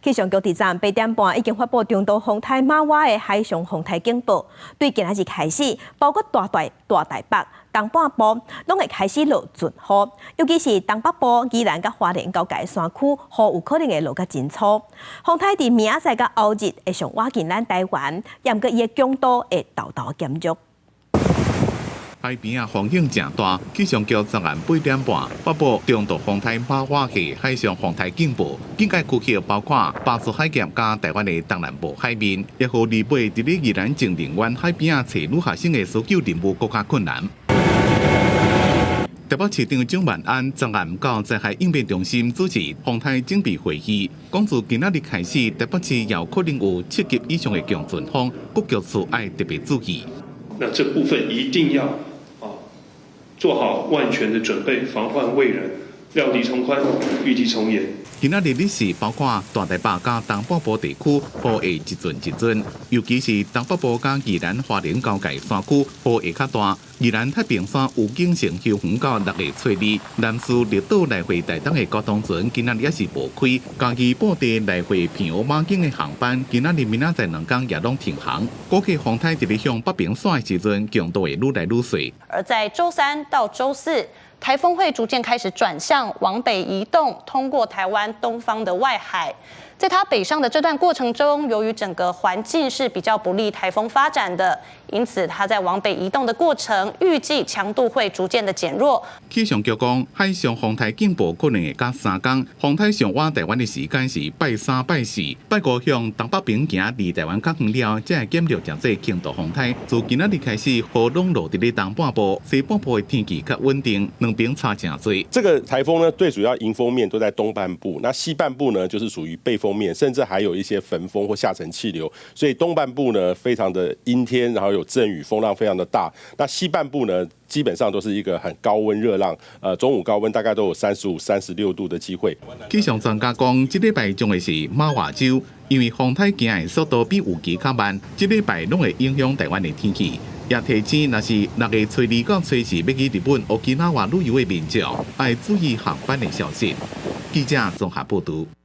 气象局站8点半已经发布中度风台马瓦的海上风台警报，对今仔日开始，包括大台北、东半部拢会开始落阵雨，尤其是东北部、宜兰甲花莲交界山区，雨有可能会落甲真粗。风台伫明仔载甲后日会上挖进咱台湾，严过伊的强度会豆减弱。海边啊，风险正大。气象局昨晚8点半发布中度风台马瓦系海上风台警报，警戒区域包括巴士海峡加台湾的东南部海面，也予离尾伫咧宜兰情人湾海边啊，找女学生的搜救任务更加困难。台北市长蒋万安昨晚到灾害应变中心主持风台警备会议，讲自今仔日开始，台北市也有可能有7级以上的强阵风，各局处要特别注意。那这部分一定要做好万全的准备，防患未然，料敌从宽，御敌从严。今仔日日时，包括大台北加东北部地区，雨会一阵一阵，尤其是东北部加宜兰花莲交界山区，雨会较大。宜兰太平山有景城休园到6月初2，南势绿岛来回台东的交通船今仔日也是无开，嘉义布袋来回平湖马景的航班今仔日明仔载2天也拢停航。估计风台伫咧向北平线的时阵，强度会愈来愈细。而在周3到周4。台风会逐渐开始转向往北移动，通过台湾东方的外海。在它北上的这段过程中，由于整个环境是比较不利台风发展的，因此它在往北移动的过程，预计强度会逐渐的减弱。气象局讲，海上风台警报可能会加3天，风台上挖台湾的时间是拜3、拜4、拜5向东北边行，离台湾较远了，才会减弱真济轻度风台。自今仔日开始，雨拢落伫咧东半部，西半部的天气较稳定，两边差真多。这个台风呢，最主要迎风面都在东半部，那西半部呢，就是属于背风面，甚至还有一些焚风或下沉气流，所以东半部呢非常的阴天，然后有阵雨，风浪非常的大。那西半部呢，基本上都是一个很高温热浪，中午高温大概都有35、36度的机会。气象专家讲，这礼拜将会是马瓦州，因为风台行的速度比预期较慢，这礼拜拢会影响台湾的天气。也提醒，若是6月初2到初4要去日本、沖縄旅游的民众，要注意航班的消息。记者综合报道。